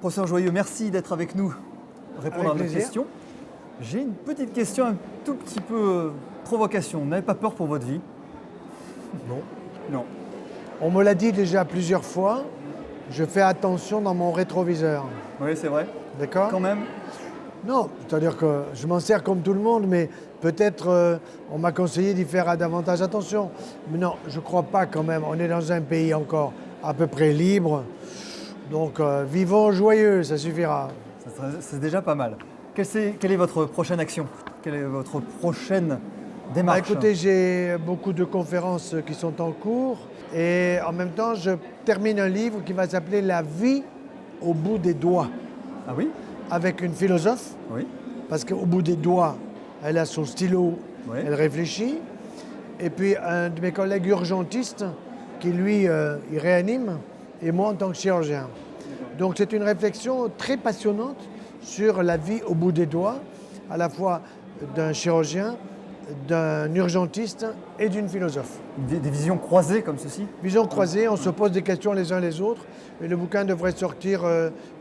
Professeur Joyeux, merci d'être avec nous, répondre à nos plaisir. questions. J'ai une petite question, un tout petit peu provocation. Vous n'avez pas peur pour votre vie? Non. Non. On me l'a dit déjà plusieurs fois, je fais attention dans mon rétroviseur. Oui, c'est vrai. D'accord? Quand même. Non, c'est-à-dire que je m'en sers comme tout le monde, mais peut-être on m'a conseillé d'y faire davantage attention. Mais non, je ne crois pas quand même. On est dans un pays encore à peu près libre. Donc vivons joyeux, ça suffira. C'est déjà pas mal. Quelle est votre prochaine action? Quelle est votre prochaine démarche? Écoutez, j'ai beaucoup de conférences qui sont en cours et en même temps, je termine un livre qui va s'appeler La vie au bout des doigts, Ah oui? avec une philosophe, Oui. parce qu'au bout des doigts, elle a son stylo, Oui. elle réfléchit. Et puis un de mes collègues urgentistes qui, lui, il réanime, et moi en tant que chirurgien. Donc c'est une réflexion très passionnante sur la vie au bout des doigts, à la fois d'un chirurgien, d'un urgentiste et d'une philosophe. Des visions croisées comme ceci? Vision croisée, on se pose des questions les uns les autres, et le bouquin devrait sortir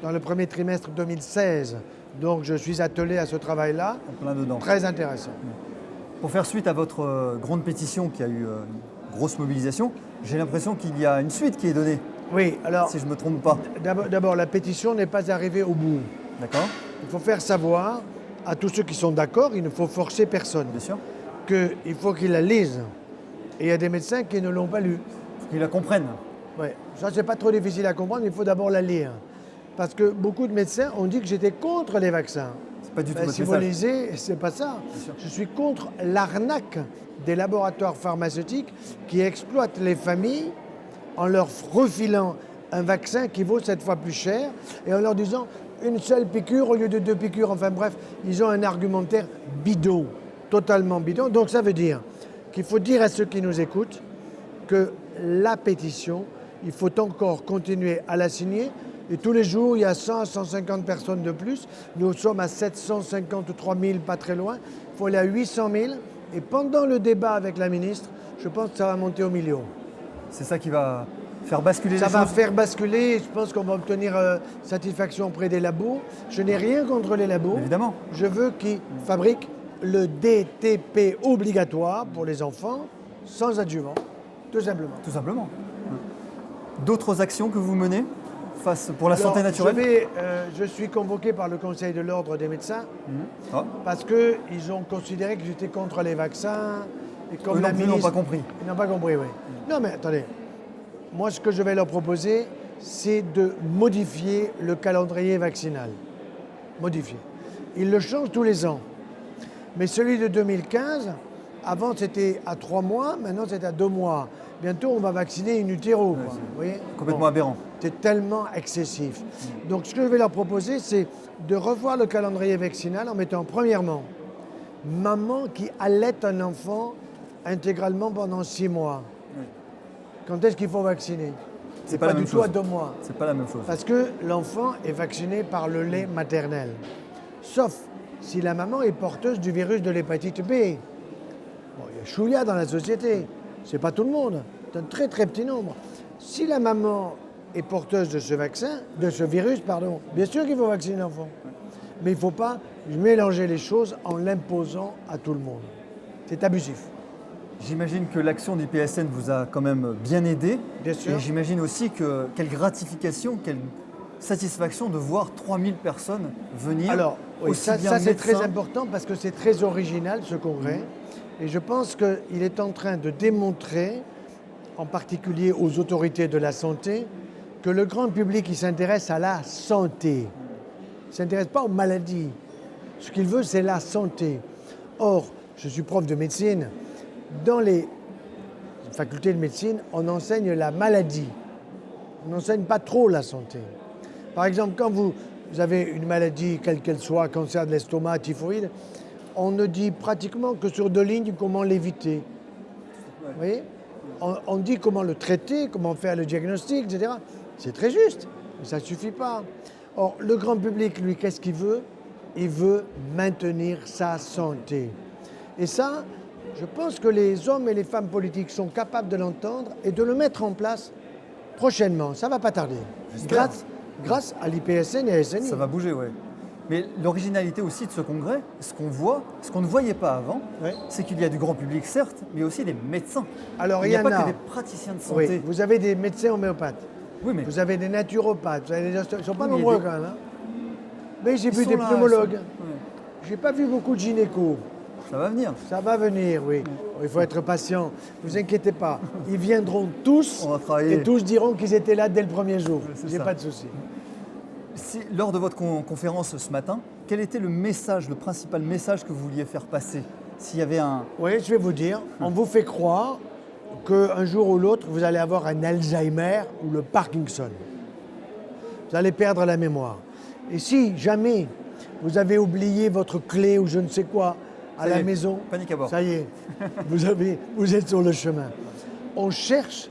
dans le premier trimestre 2016. Donc je suis attelé à ce travail-là, En plein dedans. très intéressant. Pour faire suite à votre grande pétition qui a eu une grosse mobilisation, j'ai l'impression qu'il y a une suite qui est donnée, Oui, alors si je ne me trompe pas. d'abord la pétition n'est pas arrivée au bout. D'accord? Il faut faire savoir à tous ceux qui sont d'accord, il ne faut forcer personne, Bien sûr. qu'il faut qu'ils la lisent. Et il y a des médecins qui ne l'ont pas lue. Pour qu'ils la comprennent. Ouais. Ça, c'est pas trop difficile à comprendre, il faut d'abord la lire. Parce que beaucoup de médecins ont dit que j'étais contre les vaccins. C'est pas du tout Ben, votre si vous message. lisez, c'est pas ça. sûr. Je suis contre l'arnaque des laboratoires pharmaceutiques qui exploitent les familles en leur refilant un vaccin qui vaut 7 fois plus cher et en leur disant une seule piqûre au lieu de 2 piqûres. Enfin bref, ils ont un argumentaire bidon, totalement bidon. Donc ça veut dire qu'il faut dire à ceux qui nous écoutent que la pétition, il faut encore continuer à la signer. Et tous les jours, il y a 100 à 150 personnes de plus. Nous sommes à 753 000, pas très loin. Il faut aller à 800 000. Et pendant le débat avec la ministre, je pense que ça va monter au million. C'est ça qui va faire basculer Ça les va choses. faire basculer. Je pense qu'on va obtenir satisfaction auprès des labos. Je n'ai rien contre les labos. Évidemment. Je veux qu'ils fabriquent le DTP obligatoire pour les enfants, sans adjuvant, tout simplement. Tout simplement. D'autres actions que vous menez pour la santé Alors, naturelle? je suis convoqué par le Conseil de l'ordre des médecins Ah, parce qu'ils ont considéré que j'étais contre les vaccins. Et comme eux la non plus ministre... n'ont pas compris. Ils n'ont pas compris, oui. Non, mais attendez. Moi, ce que je vais leur proposer, c'est de modifier le calendrier vaccinal. Modifier. Ils le changent tous les ans. Mais celui de 2015, avant c'était à 3 mois, maintenant c'est à 2 mois. Bientôt, on va vacciner in utero. Quoi. Vous voyez? Complètement Bon. aberrant. C'est tellement excessif. Donc ce que je vais leur proposer, c'est de revoir le calendrier vaccinal en mettant premièrement maman qui allaite un enfant intégralement pendant 6 mois. Oui. Quand est-ce qu'il faut vacciner? C'est pas pas la du même tout à chose. 2 mois. C'est pas la même chose. Parce que l'enfant est vacciné par le lait maternel. Sauf si la maman est porteuse du virus de l'hépatite B. Bon, il y a chouïa dans la société. C'est pas tout le monde. C'est un très très petit nombre. Si la maman est porteuse de ce vaccin, de ce virus, pardon, bien sûr qu'il faut vacciner l'enfant. Mais il ne faut pas mélanger les choses en l'imposant à tout le monde. C'est abusif. J'imagine que l'action du PSN vous a quand même bien aidé. Bien sûr. Et j'imagine aussi que quelle gratification, quelle satisfaction de voir 3000 personnes venir. Alors, oui, aussi ça bien c'est très médecins. important parce que c'est très original ce congrès. Et je pense qu'il est en train de démontrer, en particulier aux autorités de la santé, que le grand public il s'intéresse à la santé. Il ne s'intéresse pas aux maladies. Ce qu'il veut, c'est la santé. Or, je suis prof de médecine. Dans les facultés de médecine, on enseigne la maladie. On n'enseigne pas trop la santé. Par exemple, quand vous avez une maladie, quelle qu'elle soit, cancer de l'estomac, typhoïde, on ne dit pratiquement que sur 2 lignes comment l'éviter. Vous voyez? On dit comment le traiter, comment faire le diagnostic, etc. C'est très juste, mais ça ne suffit pas. Or, le grand public, lui, qu'est-ce qu'il veut? Il veut maintenir sa santé. Et ça, je pense que les hommes et les femmes politiques sont capables de l'entendre et de le mettre en place prochainement. Ça ne va pas tarder. J'espère. grâce à l'IPSN et à SNI. Ça va bouger, oui. Mais l'originalité aussi de ce congrès, ce qu'on voit, ce qu'on ne voyait pas avant, Ouais. c'est qu'il y a du grand public, certes, mais aussi des médecins. Alors, il il n'y y a en pas a. que des praticiens de santé. Oui, vous avez des médecins homéopathes, Oui, mais vous avez des naturopathes, vous avez des ils ne sont pas Oui, mais nombreux des- quand même. Hein. Mais j'ai ils vu sont des là, pneumologues, ils sont- ouais. j'ai pas vu beaucoup de gynécos. Ça va venir. Ça va venir, oui. Il faut être patient. Ne vous inquiétez pas. Ils viendront tous On va travailler. et tous diront qu'ils étaient là dès le premier jour. c'est J'ai ça. pas de souci. Lors de votre conférence ce matin, quel était le message, le principal message que vous vouliez faire passer? S'il y avait un... Oui, je vais vous dire, on vous fait croire qu'un jour ou l'autre, vous allez avoir un Alzheimer ou le Parkinson. Vous allez perdre la mémoire. Et si jamais vous avez oublié votre clé ou je ne sais quoi à Ça y la est, maison, panique à bord. ça y est, vous êtes sur le chemin. On cherche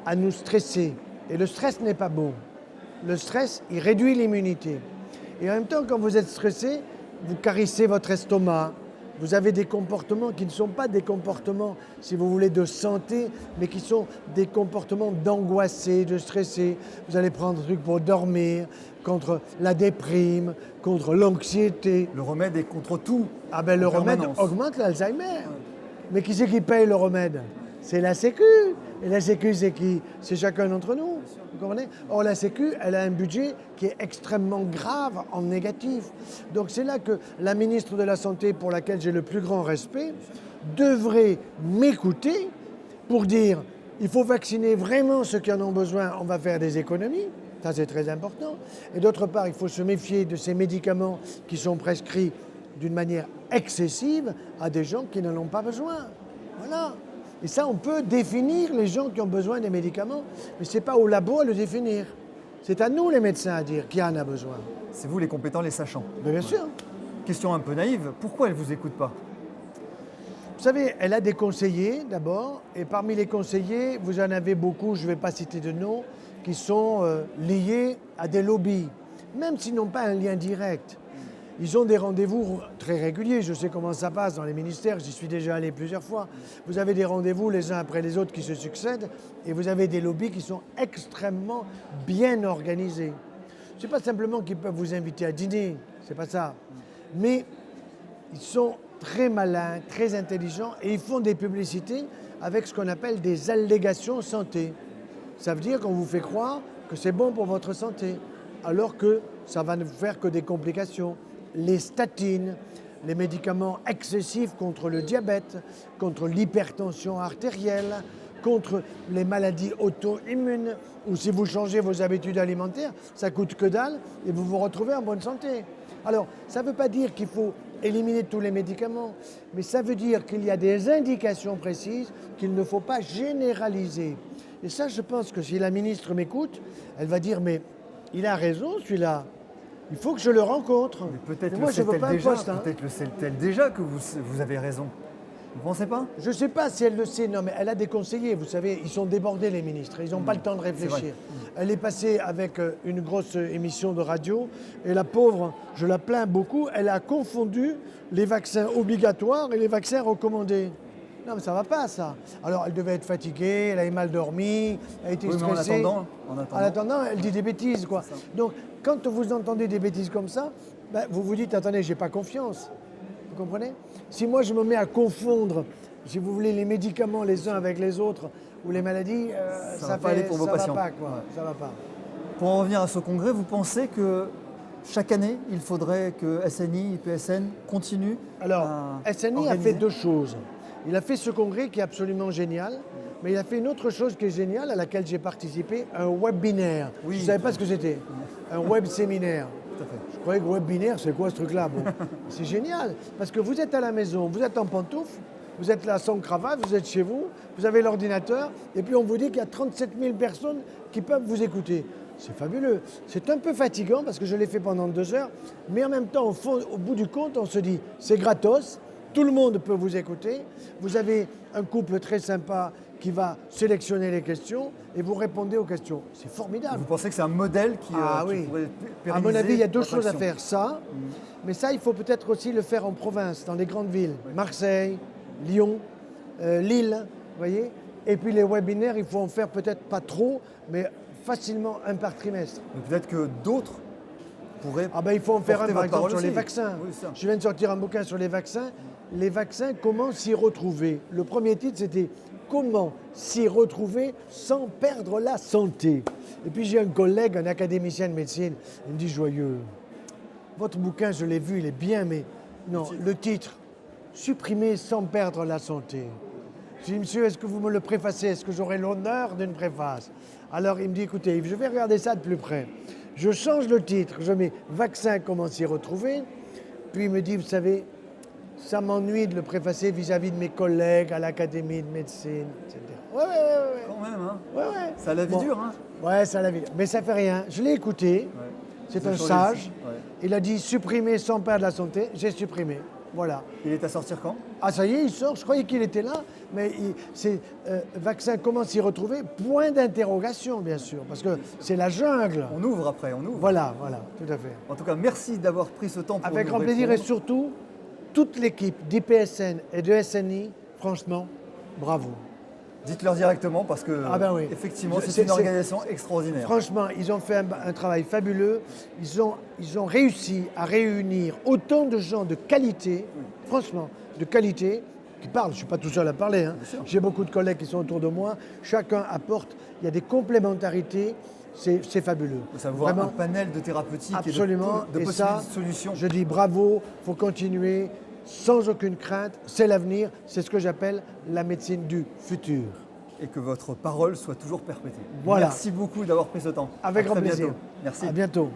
à nous stresser. Et le stress n'est pas bon. Le stress, il réduit l'immunité. Et en même temps, quand vous êtes stressé, vous caressez votre estomac. Vous avez des comportements qui ne sont pas des comportements, si vous voulez, de santé, mais qui sont des comportements d'angoissé, de stressé. Vous allez prendre des trucs pour dormir, contre la déprime, contre l'anxiété. Le remède est contre tout. Ah ben le en remède permanence. augmente l'Alzheimer. Mais qui c'est qui paye le remède? C'est la Sécu. Et la Sécu, c'est qui? C'est chacun d'entre nous. Vous comprenez? Or, la Sécu, elle a un budget qui est extrêmement grave en négatif. Donc, c'est là que la ministre de la Santé, pour laquelle j'ai le plus grand respect, devrait m'écouter pour dire il faut vacciner vraiment ceux qui en ont besoin, on va faire des économies. Ça, c'est très important. Et d'autre part, il faut se méfier de ces médicaments qui sont prescrits d'une manière excessive à des gens qui n'en ont pas besoin. Voilà. Et ça, on peut définir les gens qui ont besoin des médicaments, mais ce n'est pas au labo à le définir. C'est à nous, les médecins, à dire qui en a besoin. C'est vous les compétents, les sachants. Mais bien sûr. Question un peu naïve, pourquoi elle ne vous écoute pas? Vous savez, elle a des conseillers d'abord, et parmi les conseillers, vous en avez beaucoup, je ne vais pas citer de noms, qui sont liés à des lobbies, même s'ils n'ont pas un lien direct. Ils ont des rendez-vous très réguliers, je sais comment ça passe dans les ministères, j'y suis déjà allé plusieurs fois. Vous avez des rendez-vous les uns après les autres qui se succèdent, et vous avez des lobbies qui sont extrêmement bien organisés. Ce n'est pas simplement qu'ils peuvent vous inviter à dîner, c'est pas ça, mais ils sont très malins, très intelligents, et ils font des publicités avec ce qu'on appelle des allégations santé. Ça veut dire qu'on vous fait croire que c'est bon pour votre santé, alors que ça va ne faire que des complications. Les statines, les médicaments excessifs contre le diabète, contre l'hypertension artérielle, contre les maladies auto-immunes, ou si vous changez vos habitudes alimentaires, ça coûte que dalle et vous vous retrouvez en bonne santé. Alors, ça ne veut pas dire qu'il faut éliminer tous les médicaments, mais ça veut dire qu'il y a des indications précises qu'il ne faut pas généraliser. Et ça, je pense que si la ministre m'écoute, elle va dire, mais il a raison celui-là, il faut que je le rencontre. Mais peut-être Mais le moi, je veux sait-elle pas un déjà, poste, hein. peut-être le sait-elle déjà que vous avez raison. Vous pensez pas? Je ne sais pas si elle le sait, non, mais elle a des conseillers, vous savez, ils sont débordés les ministres, ils n'ont pas le temps de réfléchir. Elle est passée avec une grosse émission de radio, et la pauvre, je la plains beaucoup, elle a confondu les vaccins obligatoires et les vaccins recommandés. Non, mais ça va pas, ça. Alors, elle devait être fatiguée, elle avait mal dormi, elle était Oui, mais stressée. en En attendant, elle dit des bêtises, quoi. C'est ça. Donc, quand vous entendez des bêtises comme ça, ben, vous vous dites, attendez, j'ai pas confiance. Vous comprenez? Si moi, je me mets à confondre, si vous voulez, les médicaments les uns avec les autres, ou les maladies, Ça va pas aller pour vos patients. va pas, quoi. Ouais. Ça va pas. Pour en revenir à ce congrès, vous pensez que chaque année, il faudrait que SNI, IPSN continuent Alors, à SNI a organiser fait deux choses. Il a fait ce congrès qui est absolument génial, mais il a fait une autre chose qui est géniale, à laquelle j'ai participé, un webinaire. Oui. Je ne savais pas ce que c'était. Un web séminaire. Tout à fait. Je croyais que webinaire, c'est quoi ce truc-là? Bon, c'est génial, parce que vous êtes à la maison, vous êtes en pantoufles, vous êtes là sans cravate, vous êtes chez vous, vous avez l'ordinateur, et puis on vous dit qu'il y a 37 000 personnes qui peuvent vous écouter. C'est fabuleux. C'est un peu fatigant parce que je l'ai fait pendant 2 heures, mais en même temps, au bout du compte, on se dit, c'est gratos, tout le monde peut vous écouter. Vous avez un couple très sympa qui va sélectionner les questions et vous répondez aux questions. C'est formidable. Vous pensez que c'est un modèle qui Oui. pourrait À mon pérenniser avis, il y a deux votre choses à action? faire. Ça, mais ça, il faut peut-être aussi le faire en province, dans les grandes villes. Marseille, Lyon, Lille, vous voyez. Et puis les webinaires, il faut en faire peut-être pas trop, mais facilement un par trimestre. Donc peut-être que d'autres pourraient. Ah ben, il faut en faire un porter par votre exemple parole sur les aussi. vaccins. Oui, c'est ça. Je viens de sortir un bouquin sur les vaccins. Les vaccins, comment s'y retrouver? Le premier titre, c'était Comment s'y retrouver sans perdre la santé. Et puis j'ai un collègue, un académicien de médecine, il me dit joyeux, votre bouquin, je l'ai vu, il est bien, mais non, le titre, Supprimer sans perdre la santé. Je dis, monsieur, est-ce que vous me le préfacez? Est-ce que j'aurai l'honneur d'une préface? Alors il me dit, écoutez, je vais regarder ça de plus près. Je change le titre, je mets Vaccin, comment s'y retrouver. Puis il me dit, vous savez, ça m'ennuie de le préfacer vis-à-vis de mes collègues à l'Académie de médecine, etc. Ouais. Quand même, hein. Ouais. Ça a la vie Bon. dure, hein. Ouais, ça la vie. Mais ça fait rien. Je l'ai écouté. Ouais. C'est Vous avez un changé sage. aussi. Ouais. Il a dit supprimer sans perdre la santé. J'ai supprimé. Voilà. Il est à sortir quand? Ah, ça y est, il sort. Je croyais qu'il était là. Mais c'est vaccin, comment s'y retrouver? Point d'interrogation, bien sûr. Parce que c'est la jungle. On ouvre après, on ouvre. Voilà, tout à fait. En tout cas, merci d'avoir pris ce temps pour Avec nous grand plaisir et répondre. surtout, toute l'équipe d'IPSN et de SNI, franchement, bravo. Dites-leur directement parce que Ah ben oui. effectivement, c'est C'est- une organisation extraordinaire. Franchement, ils ont fait un travail fabuleux. Ils ont réussi à réunir autant de gens de qualité, franchement, de qualité, qui parlent. Je ne suis pas tout seul à parler. Hein. sûr. J'ai beaucoup de collègues qui sont autour de moi. Chacun apporte. Il y a des complémentarités. C'est fabuleux. Ça vous un panel de thérapeutiques Absolument. et de Et possibilités ça, de solutions. je dis bravo, il faut continuer sans aucune crainte. C'est l'avenir. C'est ce que j'appelle la médecine du futur. Et que votre parole soit toujours perpétuée. Voilà. Merci beaucoup d'avoir pris ce temps. Avec À grand très plaisir. bientôt. Merci. À bientôt.